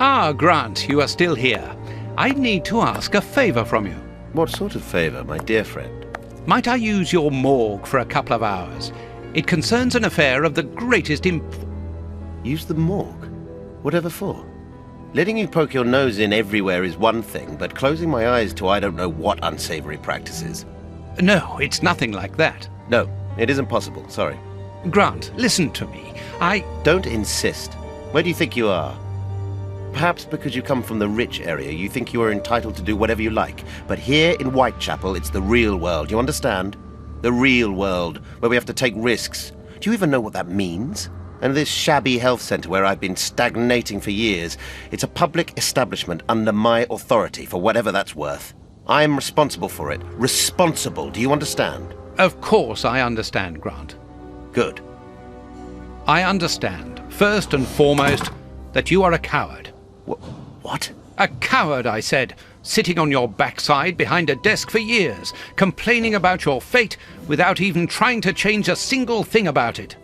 Ah, Grant, you are still here. I need to ask a favour from you. What sort of favour, my dear friend? Might I use your morgue for a couple of hours? It concerns an affair of the greatest Use the morgue? Whatever for? Letting you poke your nose in everywhere is one thing, but closing my eyes to I don't know what unsavory practices. No, it's nothing like that. No, it isn't possible, sorry. Grant, listen to me. Don't insist. Where do you think you are? Perhaps because you come from the rich area, you think you are entitled to do whatever you like. But here in Whitechapel, it's the real world, you understand? The real world, where we have to take risks. Do you even know what that means? And this shabby health centre where I've been stagnating for years, it's a public establishment under my authority, for whatever that's worth. I'm responsible for it. Responsible, do you understand? Of course I understand, Grant. Good. I understand, first and foremost, that you are a coward. What? A coward, I said, sitting on your backside behind a desk for years, complaining about your fate without even trying to change a single thing about it.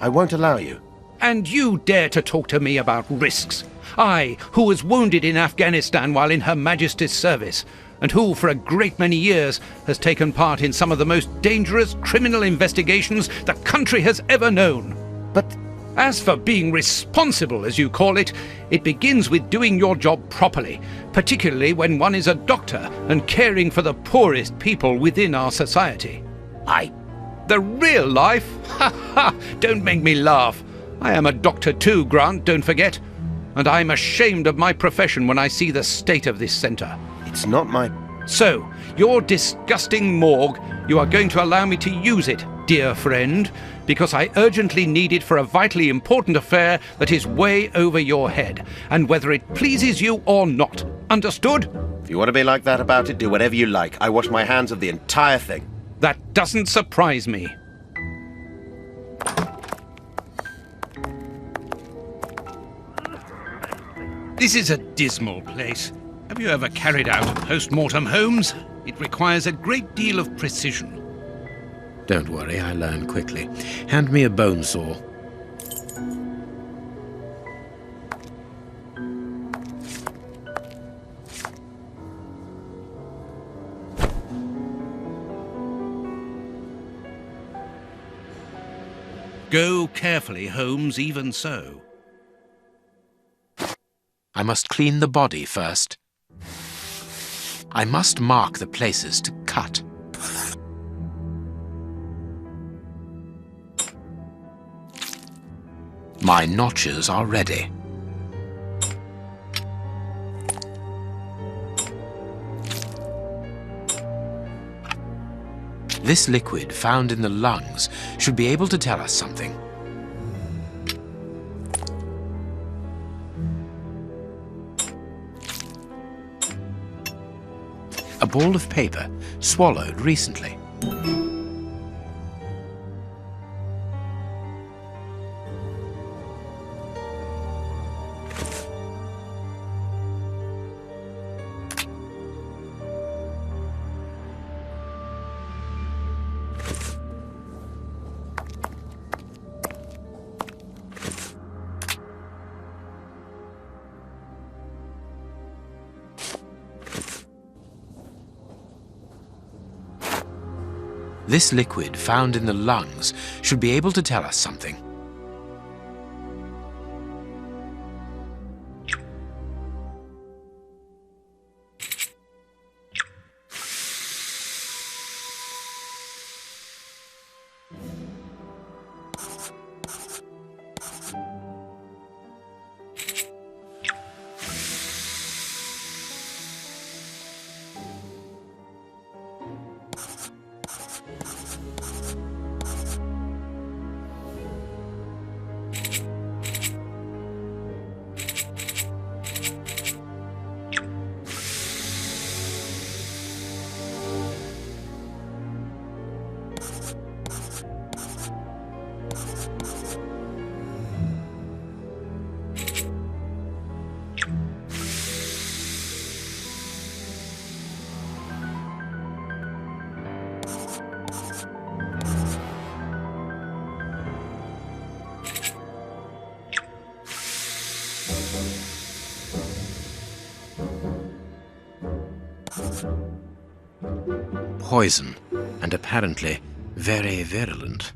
I won't allow you. And you dare to talk to me about risks? I, who was wounded in Afghanistan while in Her Majesty's service, and who, for a great many years, has taken part in some of the most dangerous criminal investigations the country has ever known. But as for being responsible, as you call it, it begins with doing your job properly, particularly when one is a doctor and caring for the poorest people within our society. The real life? Ha ha! Don't make me laugh. I am a doctor too, Grant, don't forget. And I'm ashamed of my profession when I see the state of this centre. It's not my... So, your disgusting morgue, you are going to allow me to use it, dear friend, because I urgently need it for a vitally important affair that is way over your head, and whether it pleases you or not. Understood? If you want to be like that about it, do whatever you like. I wash my hands of the entire thing. That doesn't surprise me. This is a dismal place. Have you ever carried out a post-mortem, Holmes? It requires a great deal of precision. Don't worry, I learn quickly. Hand me a bone saw. Go carefully, Holmes, even so. I must clean the body first. I must mark the places to cut. My notches are ready. This liquid found in the lungs should be able to tell us something. A ball of paper swallowed recently. This liquid found in the lungs should be able to tell us something. poison, and apparently very virulent.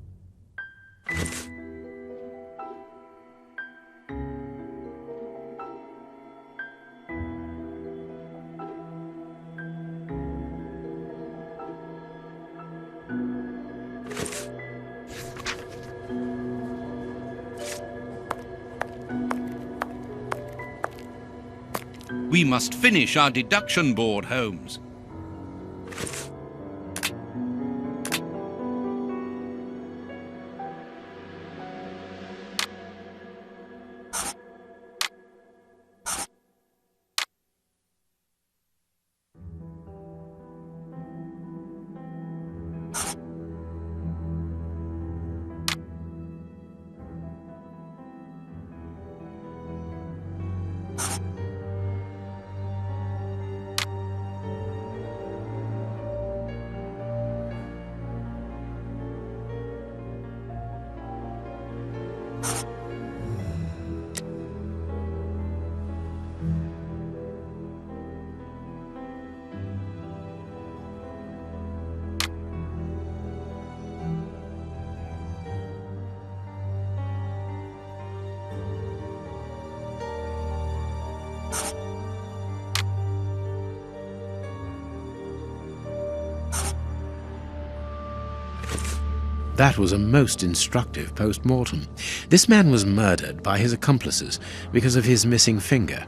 We must finish our deduction board, Holmes. That was a most instructive post-mortem. This man was murdered by his accomplices because of his missing finger.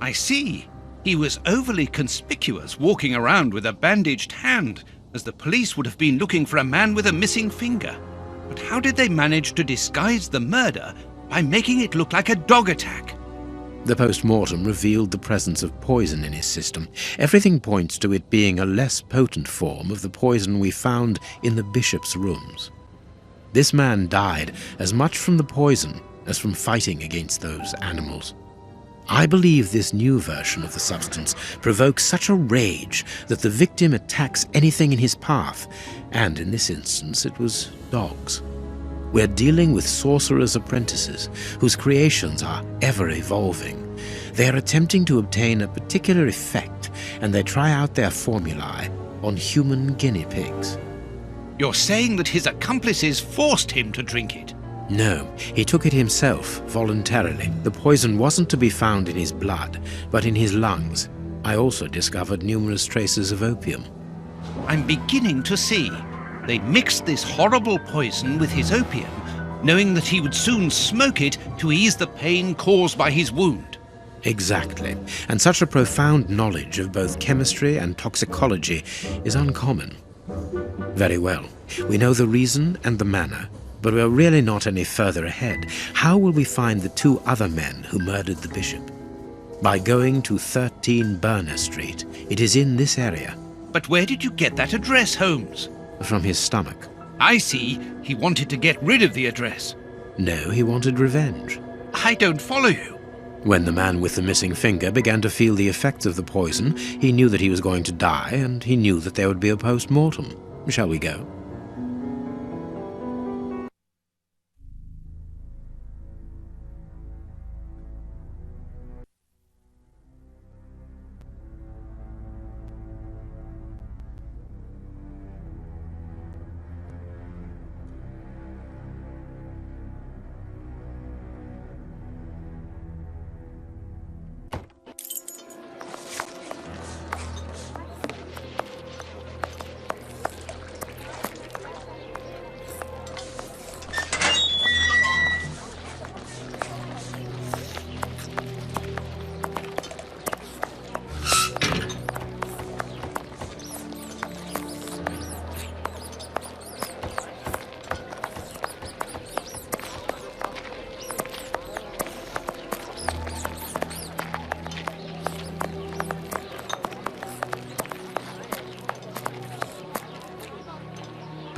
I see. He was overly conspicuous, walking around with a bandaged hand, as the police would have been looking for a man with a missing finger. But how did they manage to disguise the murder by making it look like a dog attack? The post-mortem revealed the presence of poison in his system. Everything points to it being a less potent form of the poison we found in the bishop's rooms. This man died as much from the poison as from fighting against those animals. I believe this new version of the substance provokes such a rage that the victim attacks anything in his path, and in this instance it was dogs. We're dealing with sorcerers' apprentices whose creations are ever-evolving. They are attempting to obtain a particular effect, and they try out their formulae on human guinea pigs. You're saying that his accomplices forced him to drink it? No, he took it himself, voluntarily. The poison wasn't to be found in his blood, but in his lungs. I also discovered numerous traces of opium. I'm beginning to see. They mixed this horrible poison with his opium, knowing that he would soon smoke it to ease the pain caused by his wound. Exactly, and such a profound knowledge of both chemistry and toxicology is uncommon. Very well, we know the reason and the manner, but we're really not any further ahead. How will we find the two other men who murdered the bishop? By going to 13 Berner Street. It is in this area. But where did you get that address, Holmes? From his stomach. I see. He wanted to get rid of the address. No, he wanted revenge. I don't follow you. When the man with the missing finger began to feel the effects of the poison, he knew that he was going to die, and he knew that there would be a post-mortem. Shall we go?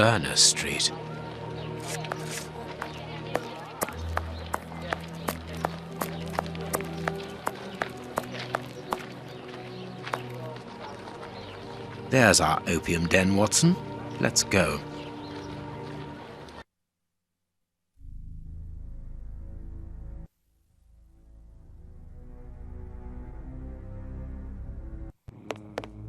Berner Street. There's our opium den, Watson. Let's go.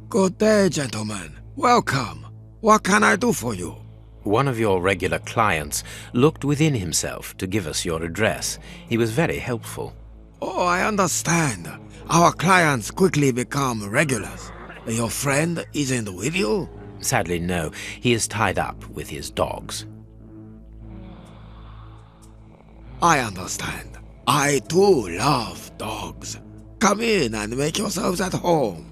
Good day, gentlemen. Welcome. What can I do for you? One of your regular clients looked within himself to give us your address. He was very helpful. Oh, I understand. Our clients quickly become regulars. Your friend isn't with you? Sadly, no. He is tied up with his dogs. I understand. I too love dogs. Come in and make yourselves at home.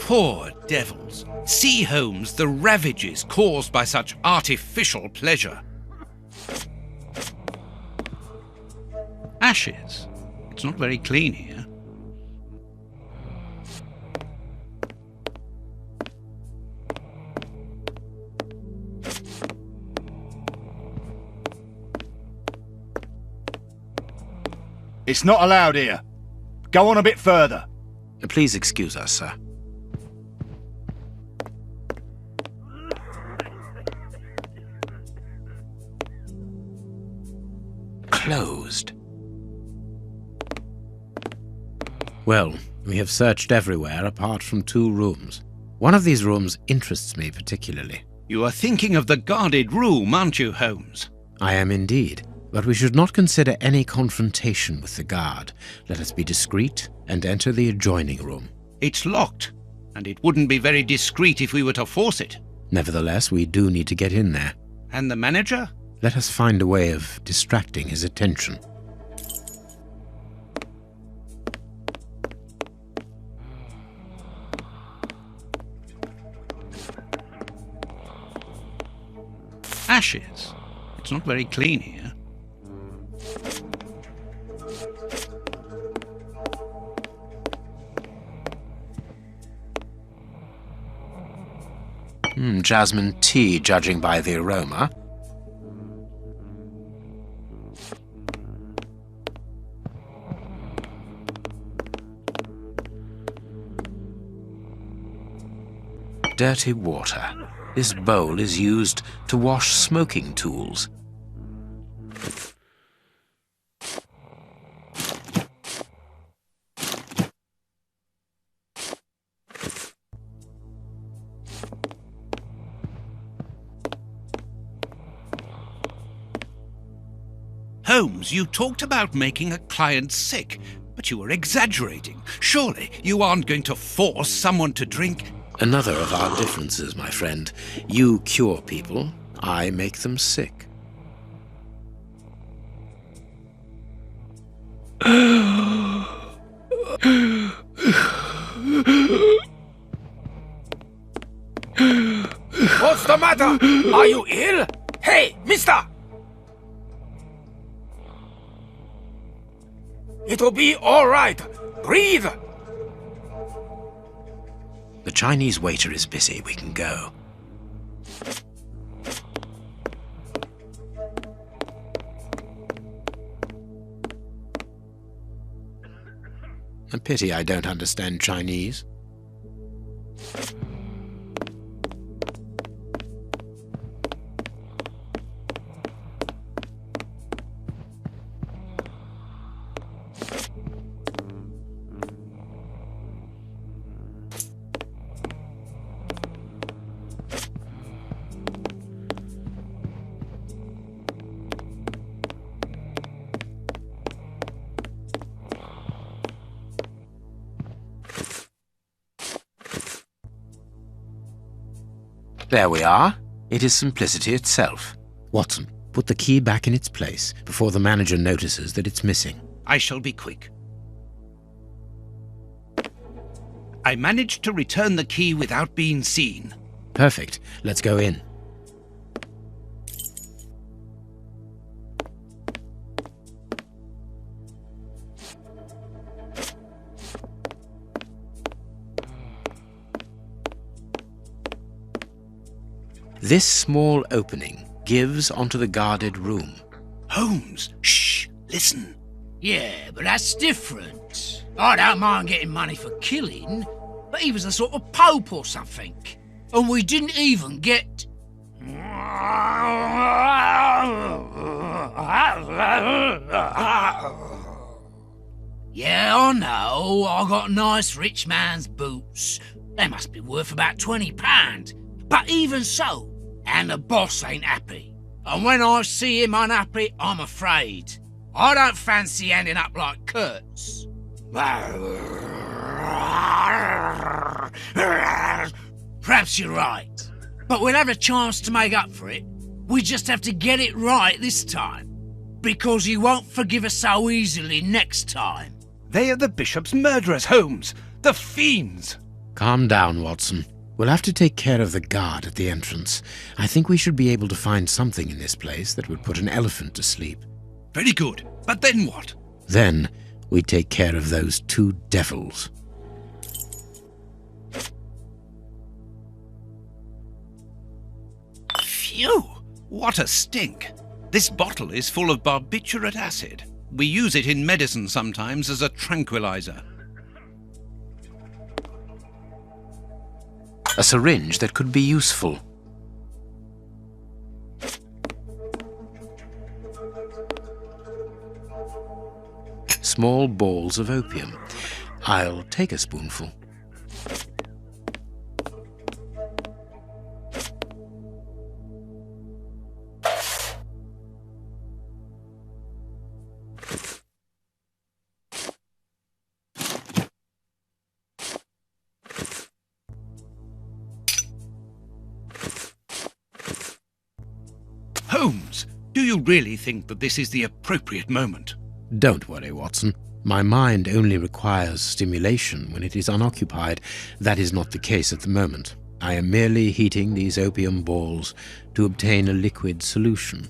Poor devils. See, Holmes, the ravages caused by such artificial pleasure. Ashes. It's not very clean here. It's not allowed here. Go on a bit further. Please excuse us, sir. Closed. Well, we have searched everywhere apart from 2 rooms. One of these rooms interests me particularly. You are thinking of the guarded room, aren't you, Holmes? I am indeed, but we should not consider any confrontation with the guard. Let us be discreet and enter the adjoining room. It's locked, and it wouldn't be very discreet if we were to force it. Nevertheless, we do need to get in there. And the manager? Let us find a way of distracting his attention. Ashes. It's not very clean here. Jasmine tea, judging by the aroma. Dirty water. This bowl is used to wash smoking tools. Holmes, you talked about making a client sick, but you were exaggerating. Surely you aren't going to force someone to drink? Another of our differences, my friend. You cure people, I make them sick. What's the matter? Are you ill? Hey, mister! It'll be all right. Breathe! The Chinese waiter is busy. We can go. A pity I don't understand Chinese. There we are. It is simplicity itself. Watson, put the key back in its place before the manager notices that it's missing. I shall be quick. I managed to return the key without being seen. Perfect. Let's go in. This small opening gives onto the guarded room. Holmes, shh, listen. Yeah, but that's different. I don't mind getting money for killing, but he was a sort of pope or something. And we didn't even get... Yeah, I know. I got nice rich man's boots. They must be worth about £20. But even so, and the boss ain't happy. And when I see him unhappy, I'm afraid. I don't fancy ending up like Kurtz. Perhaps you're right. But we'll have a chance to make up for it. We just have to get it right this time. Because he won't forgive us so easily next time. They are the bishop's murderers, Holmes. The fiends. Calm down, Watson. We'll have to take care of the guard at the entrance. I think we should be able to find something in this place that would put an elephant to sleep. Very good. But then what? Then we take care of those two devils. Phew! What a stink. This bottle is full of barbiturate acid. We use it in medicine sometimes as a tranquilizer. A syringe that could be useful. Small balls of opium. I'll take a spoonful. Holmes, do you really think that this is the appropriate moment? Don't worry, Watson. My mind only requires stimulation when it is unoccupied. That is not the case at the moment. I am merely heating these opium balls to obtain a liquid solution.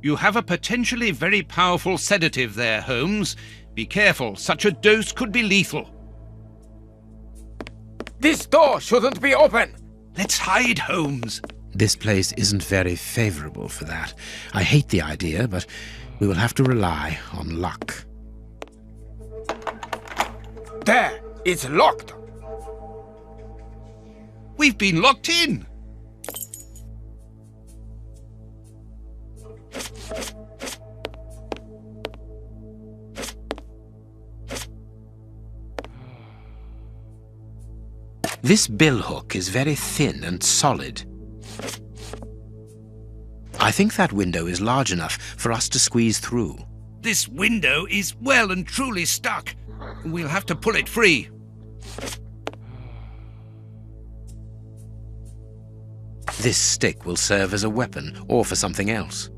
You have a potentially very powerful sedative there, Holmes. Be careful, such a dose could be lethal. This door shouldn't be open! Let's hide, Holmes. This place isn't very favorable for that. I hate the idea, but we will have to rely on luck. There! It's locked! We've been locked in. This billhook is very thin and solid. I think that window is large enough for us to squeeze through. This window is well and truly stuck. We'll have to pull it free. This stick will serve as a weapon or for something else.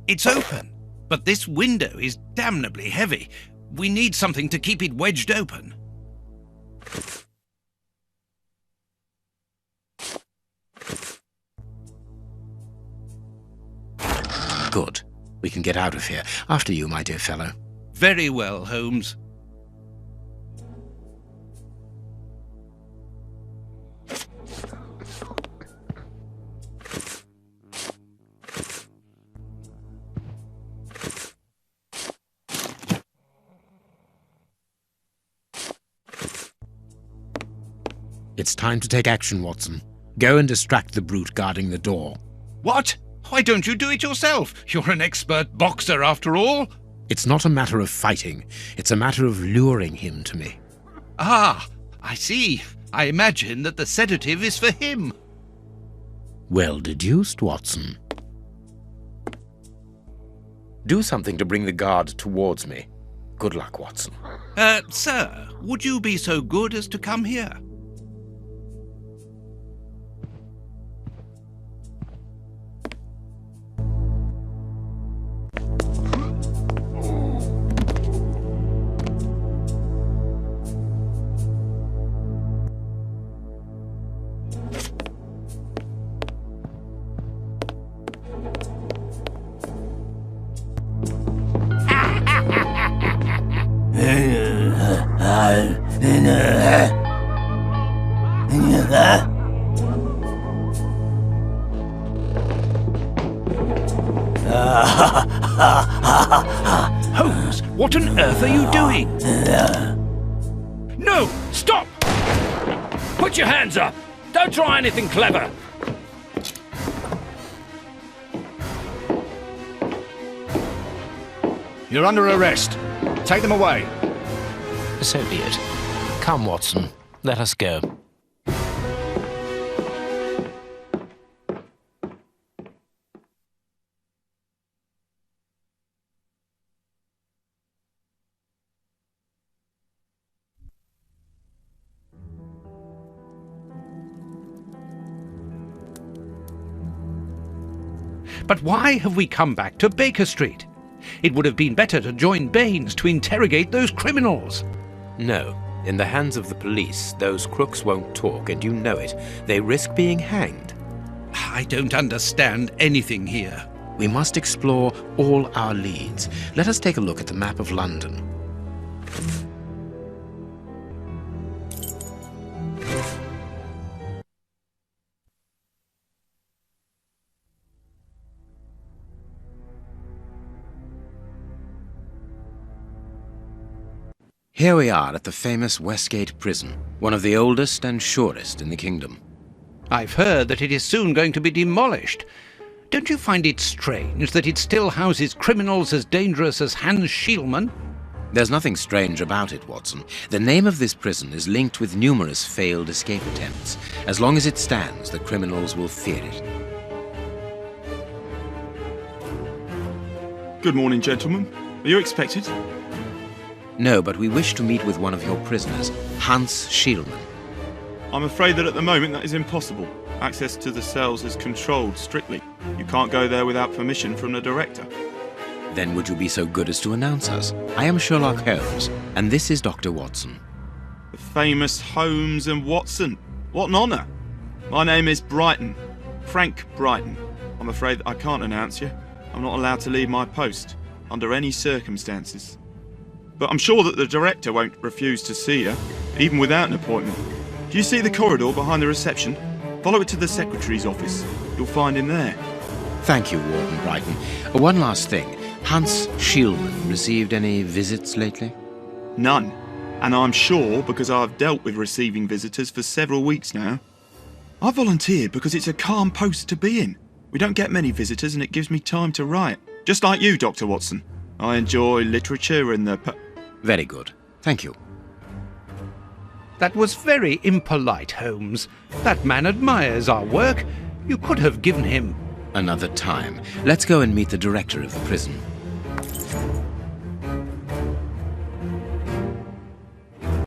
It's open, but this window is damnably heavy. We need something to keep it wedged open. Good. We can get out of here. After you, my dear fellow. Very well, Holmes. It's time to take action, Watson. Go and distract the brute guarding the door. What? Why don't you do it yourself? You're an expert boxer, after all. It's not a matter of fighting. It's a matter of luring him to me. Ah, I see. I imagine that the sedative is for him. Well deduced, Watson. Do something to bring the guard towards me. Good luck, Watson. Sir, would you be so good as to come here? What on earth are you doing? No! Stop! Put your hands up! Don't try anything clever! You're under arrest. Take them away. So be it. Come, Watson. Let us go. But why have we come back to Baker Street? It would have been better to join Baines to interrogate those criminals. No. In the hands of the police, those crooks won't talk, and you know it. They risk being hanged. I don't understand anything here. We must explore all our leads. Let us take a look at the map of London. Here we are at the famous Westgate Prison, one of the oldest and surest in the kingdom. I've heard that it is soon going to be demolished. Don't you find it strange that it still houses criminals as dangerous as Hans Schielmann? There's nothing strange about it, Watson. The name of this prison is linked with numerous failed escape attempts. As long as it stands, the criminals will fear it. Good morning, gentlemen. Are you expected? No, but we wish to meet with one of your prisoners, Hans Schielmann. I'm afraid that at the moment that is impossible. Access to the cells is controlled strictly. You can't go there without permission from the director. Then would you be so good as to announce us? I am Sherlock Holmes, and this is Dr. Watson. The famous Holmes and Watson. What an honour. My name is Brighton. Frank Brighton. I'm afraid I can't announce you. I'm not allowed to leave my post, under any circumstances. But I'm sure that the director won't refuse to see you, even without an appointment. Do you see the corridor behind the reception? Follow it to the secretary's office. You'll find him there. Thank you, Warden Brighton. One last thing. Hans Schielmann received any visits lately? None. And I'm sure because I've dealt with receiving visitors for several weeks now. I volunteered because it's a calm post to be in. We don't get many visitors and it gives me time to write. Just like you, Dr. Watson. I enjoy literature and the... Very good. Thank you. That was very impolite, Holmes. That man admires our work. You could have given him... Another time. Let's go and meet the director of the prison.